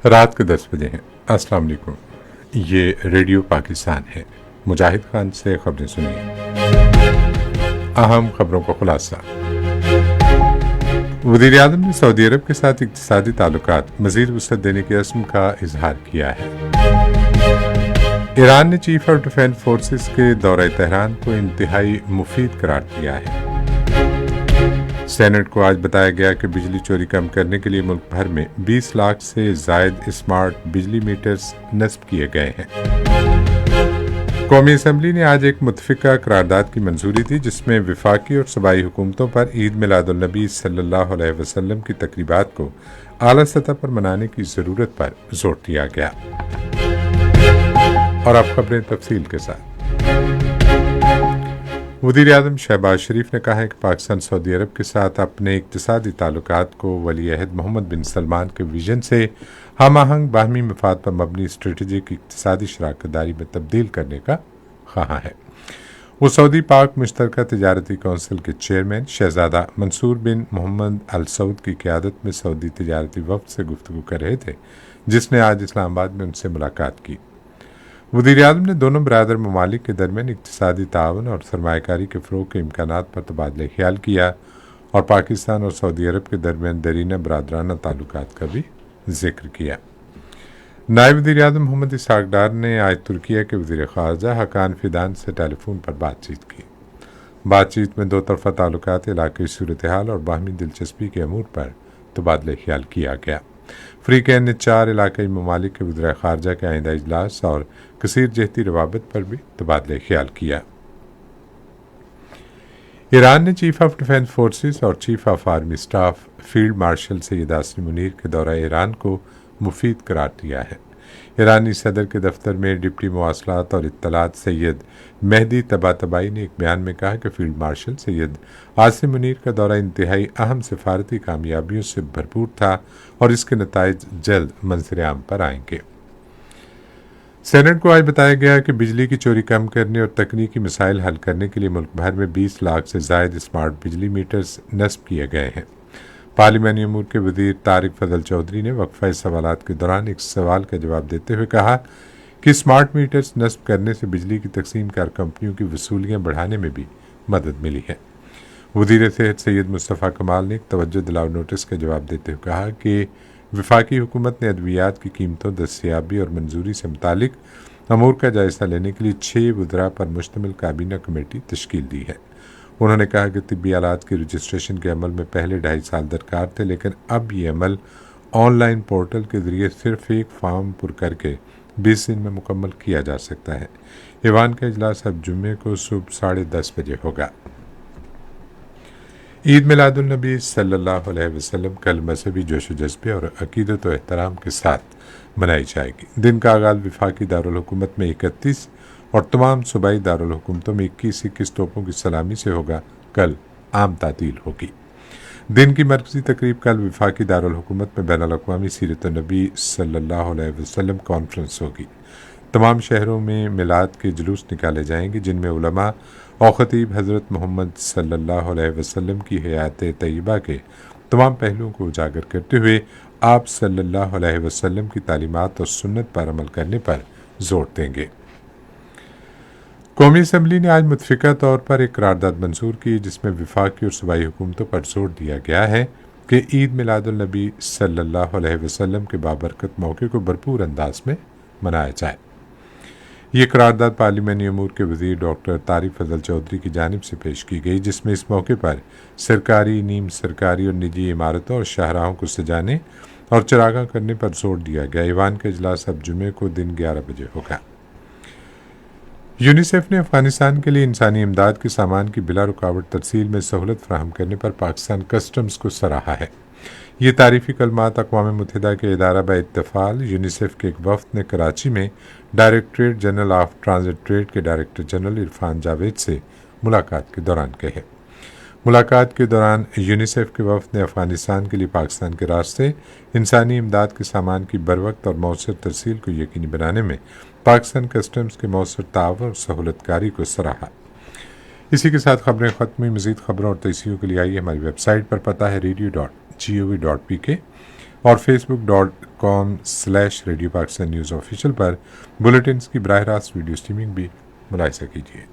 رات کے 10 بجے ہیں۔ السلام علیکم، یہ ریڈیو پاکستان ہے۔ مجاہد خان سے خبریں سنیے۔ اہم خبروں کا خلاصہ۔ وزیر اعظم نے سعودی عرب کے ساتھ اقتصادی تعلقات مزید وسعت دینے کے عزم کا اظہار کیا ہے۔ ایران نے چیف آف ڈیفنس فورسز کے دورہ تہران کو انتہائی مفید قرار دیا ہے۔ سینٹ کو آج بتایا گیا کہ بجلی چوری کم کرنے کے لیے ملک بھر میں 20 لاکھ سے زائد اسمارٹ بجلی میٹرز نصب کیے گئے ہیں۔ قومی اسمبلی نے آج ایک متفقہ قرارداد کی منظوری دی جس میں وفاقی اور صوبائی حکومتوں پر عید میلاد النبی صلی اللہ علیہ وسلم کی تقریبات کو اعلیٰ سطح پر منانے کی ضرورت پر زور دیا گیا۔ اور اب خبریں تفصیل کے ساتھ۔ وزیر اعظم شہباز شریف نے کہا ہے کہ پاکستان سعودی عرب کے ساتھ اپنے اقتصادی تعلقات کو ولی عہد محمد بن سلمان کے ویژن سے ہم آہنگ باہمی مفاد پر مبنی اسٹریٹجک اقتصادی شراکت داری میں تبدیل کرنے کا خواہاں ہے۔ وہ سعودی پاک مشترکہ تجارتی کونسل کے چیئرمین شہزادہ منصور بن محمد ال سعود کی قیادت میں سعودی تجارتی وفد سے گفتگو کر رہے تھے، جس نے آج اسلام آباد میں ان سے ملاقات کی۔ وزیر اعظم نے دونوں برادر ممالک کے درمیان اقتصادی تعاون اور سرمایہ کاری کے فروغ کے امکانات پر تبادلہ خیال کیا اور پاکستان اور سعودی عرب کے درمیان دیرینہ برادرانہ تعلقات کا بھی ذکر کیا۔ نائب وزیر اعظم محمد اسحاق ڈار نے آج ترکیہ کے وزیر خارجہ حکان فیدان سے ٹیلی فون پر بات چیت کی۔ بات چیت میں دو طرفہ تعلقات، علاقائی صورتحال اور باہمی دلچسپی کے امور پر تبادلہ خیال کیا گیا۔ فریقین نے 4 علاقائی ممالک کے وزراء خارجہ کے آئندہ اجلاس اور کثیر جہتی روابط پر بھی تبادلہ خیال کیا۔ ایران نے چیف آف ڈیفنس فورسز اور chief of army staff field marshal Syed Asim Munir کے دورہ ایران کو مفید قرار دیا ہے۔ ایرانی صدر کے دفتر میں ڈپٹی مواصلات اور اطلاعات سید مہدی طباطبائی نے ایک بیان میں کہا کہ فیلڈ مارشل سید عاصم منیر کا دورہ انتہائی اہم سفارتی کامیابیوں سے بھرپور تھا اور اس کے نتائج جلد منظر عام پر آئیں گے۔ سینٹ کو آج بتایا گیا کہ بجلی کی چوری کم کرنے اور تکنیکی مسائل حل کرنے کے لیے ملک بھر میں 20 لاکھ سے زائد اسمارٹ بجلی میٹرز نصب کیے گئے ہیں۔ پارلیمانی امور کے وزیر طارق فضل چودھری نے وقفہ سوالات کے دوران ایک سوال کا جواب دیتے ہوئے کہا کہ اسمارٹ میٹرز نصب کرنے سے بجلی کی تقسیم کار کمپنیوں کی وصولیاں بڑھانے میں بھی مدد ملی ہے۔ وزیر صحت سید مصطفیٰ کمال نے ایک توجہ دلاؤ نوٹس کا جواب دیتے ہوئے کہا کہ وفاقی حکومت نے ادویات کی قیمتوں، دستیابی اور منظوری سے متعلق امور کا جائزہ لینے کے لیے 6 وزراء پر مشتمل کابینہ کمیٹی تشکیل دی ہے۔ انہوں نے کہا کہ طبی آلات کی رجسٹریشن کے عمل میں پہلے 2.5 سال درکار تھے، لیکن اب یہ عمل آن لائن پورٹل کے ذریعے صرف ایک فارم پر کر کے 20 دن میں مکمل کیا جا سکتا ہے۔ ایوان کا اجلاس اب جمعے کو صبح 10:30 بجے ہوگا۔ عید میلاد النبی صلی اللہ علیہ وسلم کل مذہبی جوش و جذبے اور عقیدت و احترام کے ساتھ منائی جائے گی۔ دن کا آغاز وفاقی دارالحکومت میں 31 اور تمام صوبائی دارالحکومتوں میں 21 توپوں کی سلامی سے ہوگا۔ کل عام تعطیل ہوگی۔ دن کی مرکزی تقریب کل وفاقی دارالحکومت میں بین الاقوامی سیرت النبی صلی اللہ علیہ وسلم کانفرنس ہوگی۔ تمام شہروں میں میلاد کے جلوس نکالے جائیں گے جن میں علماء اور خطیب حضرت محمد صلی اللہ علیہ وسلم کی حیات طیبہ کے تمام پہلوؤں کو اجاگر کرتے ہوئے آپ صلی اللہ علیہ وسلم کی تعلیمات اور سنت پر عمل کرنے پر زور دیں گے۔ قومی اسمبلی نے آج متفقہ طور پر ایک قرارداد منظور کی جس میں وفاقی اور صوبائی حکومتوں پر زور دیا گیا ہے کہ عید میلاد النبی صلی اللہ علیہ وسلم کے بابرکت موقع کو بھرپور انداز میں منایا جائے۔ یہ قرارداد پارلیمانی امور کے وزیر ڈاکٹر طارق فضل چودھری کی جانب سے پیش کی گئی، جس میں اس موقع پر سرکاری، نیم سرکاری اور نجی عمارتوں اور شاہراہوں کو سجانے اور چراغاں کرنے پر زور دیا گیا۔ ایوان کا اجلاس اب جمعے کو دن 11 بجے ہوگا۔ یونیسیف نے افغانستان کے لیے انسانی امداد کے سامان کی بلا رکاوٹ ترسیل میں سہولت فراہم کرنے پر پاکستان کسٹمز کو سراہا ہے۔ یہ تعریفی کلمات اقوام متحدہ کے ادارہ باطفال یونیسیف کے ایک وفد نے کراچی میں directorate general of transit trade کے ڈائریکٹر جنرل عرفان جاوید سے ملاقات کے دوران کہے۔ ملاقات کے دوران یونیسیف کے وفد نے افغانستان کے لیے پاکستان کے راستے انسانی امداد کے سامان کی بروقت اور مؤثر ترسیل کو یقینی بنانے میں پاکستان کسٹمز کے مؤثر تعاون اور سہولت کاری کو سراہا۔ اسی کے ساتھ خبریں ختم ہوئی۔ مزید خبروں اور تجزیوں کے لیے آئیے ہماری ویب سائٹ پر، پتہ ہے radio.gov.pk۔ اور facebook.com/Radio Pakistan News Official پر بلیٹنز کی براہ راست ویڈیو اسٹریمنگ بھی ملاحظہ کیجیے۔